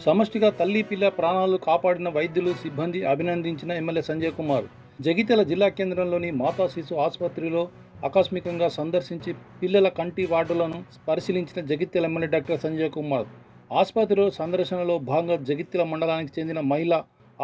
సమష్టిగా తల్లి పిల్ల ప్రాణాలు కాపాడిన వైద్యులు సిబ్బంది అభినందించిన ఎమ్మెల్యే సంజయ్ కుమార్. జగిత్యాల జిల్లా కేంద్రంలోని మాతా శిశు ఆసుపత్రిలో ఆకస్మికంగా సందర్శించి పిల్లల కంటి వార్డులను పరిశీలించిన జగిత్యాల ఎమ్మెల్యే డాక్టర్ సంజయ్ కుమార్. ఆసుపత్రిలో సందర్శనలో భాగంగా జగిత్యాల మండలానికి చెందిన మహిళ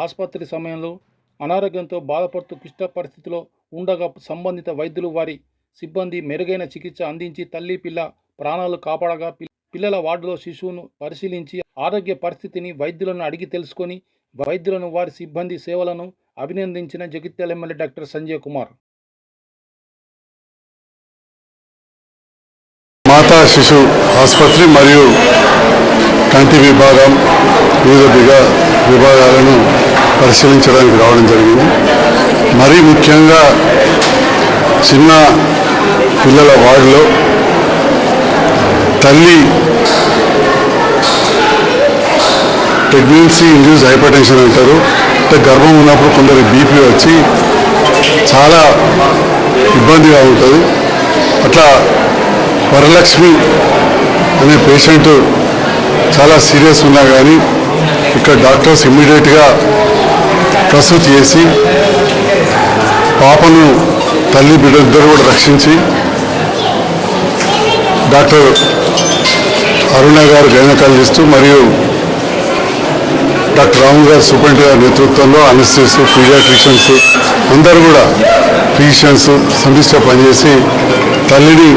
ఆసుపత్రి సమయంలో అనారోగ్యంతో బాధపడుతూ క్లిష్ట పరిస్థితిలో ఉండగా సంబంధిత వైద్యులు వారి సిబ్బంది మెరుగైన చికిత్స అందించి తల్లి పిల్ల ప్రాణాలు కాపాడగా పిల్లల వార్డులో శిశువును పరిశీలించి ఆరోగ్య పరిస్థితిని వైద్యులను అడిగి తెలుసుకొని వైద్యులను వారి సిబ్బంది సేవలను అభినందించిన జగిత్యాల ఎమ్మెల్యే డాక్టర్ సంజయ్ కుమార్. మాతా శిశు ఆసుపత్రి మరియు కంటి విభాగం వివిధ విభాగాలను పరిశీలించడానికి రావడం జరిగింది. మరీ ముఖ్యంగా చిన్న పిల్లల వార్డులో తల్లి ప్రెగ్నెన్సీ ఇండ్యూస్ హైపర్టెన్షన్ అంటారు. అంటే గర్భం ఉన్నప్పుడు కొందరు బీపీ వచ్చి చాలా ఇబ్బందిగా ఉంటుంది. అట్లా వరలక్ష్మి అనే పేషెంట్ చాలా సీరియస్ ఉన్నా కానీ ఇక్కడ డాక్టర్స్ ఇమ్మీడియట్గా ప్రసూతి చేసి పాపను తల్లి బిడ్డలిద్దరు కూడా రక్షించి డాక్టర్ అరుణ గారు గైనకాలజిస్టు మరియు డాక్టర్ రాము గారు సూపరింటెండెంట్ గారి నేతృత్వంలో అనస్థిస్ట్ పీడియాట్రిషియన్స్ అందరూ కూడా ఫిజిషియన్స్ సమిష్టిగా పనిచేసి తల్లిని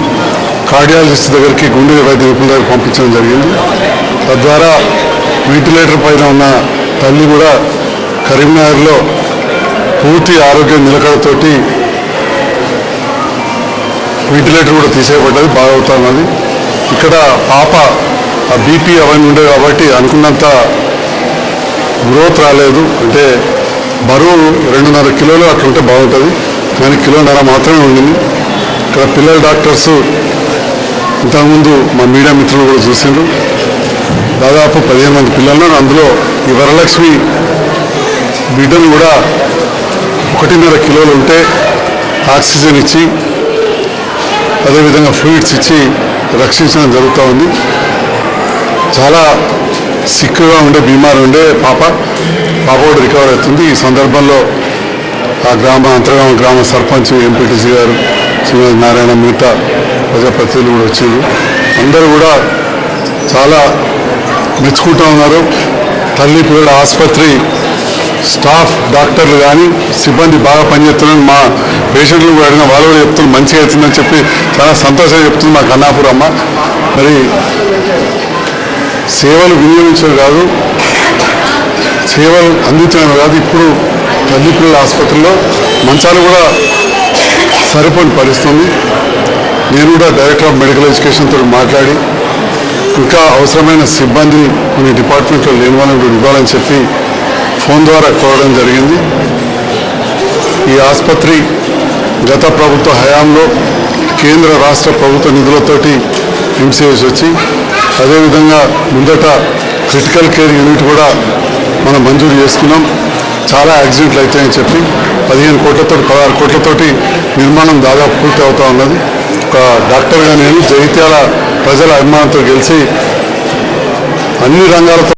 కార్డియాలజిస్ట్ దగ్గరికి గుండె వైద్య నిపుణుల దగ్గర పంపించడం జరిగింది. తద్వారా వెంటిలేటర్ పైన ఉన్న తల్లి కూడా కరీంనగర్లో పూర్తి ఆరోగ్య నిలకడతోటి వెంటిలేటర్ కూడా తీసేయబడ్డది, బాగవుతున్నది. ఇక్కడ పాప ఆ బీపీ అవన్నీ ఉండేవి కాబట్టి అనుకున్నంత గ్రోత్ రాలేదు. అంటే బరువు 2.5 కిలోలు అట్లుంటే బాగుంటుంది, కానీ 1.5 కిలో మాత్రమే ఉండింది. ఇక్కడ పిల్లల డాక్టర్స్ ఇంతకుముందు మా మీడియా మిత్రులు కూడా చూసిండ్రు. దాదాపు 15 మంది పిల్లలను, అందులో ఈ వరలక్ష్మి బిడ్డను కూడా 1.5 కిలోలు ఉంటే ఆక్సిజన్ ఇచ్చి అదేవిధంగా ఫ్లూయిడ్స్ ఇచ్చి రక్షించడం జరుగుతూ ఉంది. చాలా సిక్కుగా ఉండే బీమారు ఉండే పాప కూడా రికవర్ అవుతుంది. ఈ సందర్భంలో ఆ అంతర్గామ గ్రామ సర్పంచ్ ఎంపీటీసీ గారు శ్రీమతి నారాయణ మిగతా ప్రజాప్రతినిధులు కూడా వచ్చారు. అందరూ కూడా చాలా మెచ్చుకుంటూ ఉన్నారు. తల్లి పిల్లల ఆసుపత్రి స్టాఫ్ డాక్టర్లు కానీ సిబ్బంది బాగా పనిచేస్తున్నారని మా పేషెంట్లు కూడా అడిగిన వాళ్ళు కూడా చెప్తున్నారు మంచిగా అవుతుందని చెప్పి చాలా సంతోషంగా చెప్తుంది మా కన్నాపురమ్మ. మరి సేవలు వినియోగించడం కాదు, సేవలు అందించడం కాదు. ఇప్పుడు తల్లి పిల్లల ఆసుపత్రిలో మంచాలు కూడా సరిపోని పరిస్థితుంది. నేను కూడా డైరెక్టర్ ఆఫ్ మెడికల్ ఎడ్యుకేషన్ తోటి మాట్లాడి ఇంకా అవసరమైన సిబ్బందిని కొన్ని డిపార్ట్మెంట్లో లేని వాళ్ళని కూడా ఇవ్వాలని చెప్పి ఫోన్ ద్వారా కోరడం జరిగింది. ఈ ఆసుపత్రి గత ప్రభుత్వ హయాంలో కేంద్ర రాష్ట్ర ప్రభుత్వ నిధులతోటి ఎంసీహెచ్ వచ్చి అదేవిధంగా ముందట క్రిటికల్ కేర్ యూనిట్ కూడా మనం మంజూరు చేసుకున్నాం. చాలా యాక్సిడెంట్లు అవుతాయని చెప్పి 15 కోట్లతో 16 కోట్లతోటి నిర్మాణం దాదాపు పూర్తి అవుతూ ఉన్నది. ఒక డాక్టర్గా నేను జగిత్యాల ప్రజల అభిమానంతో గెలిచి అన్ని రంగాలతో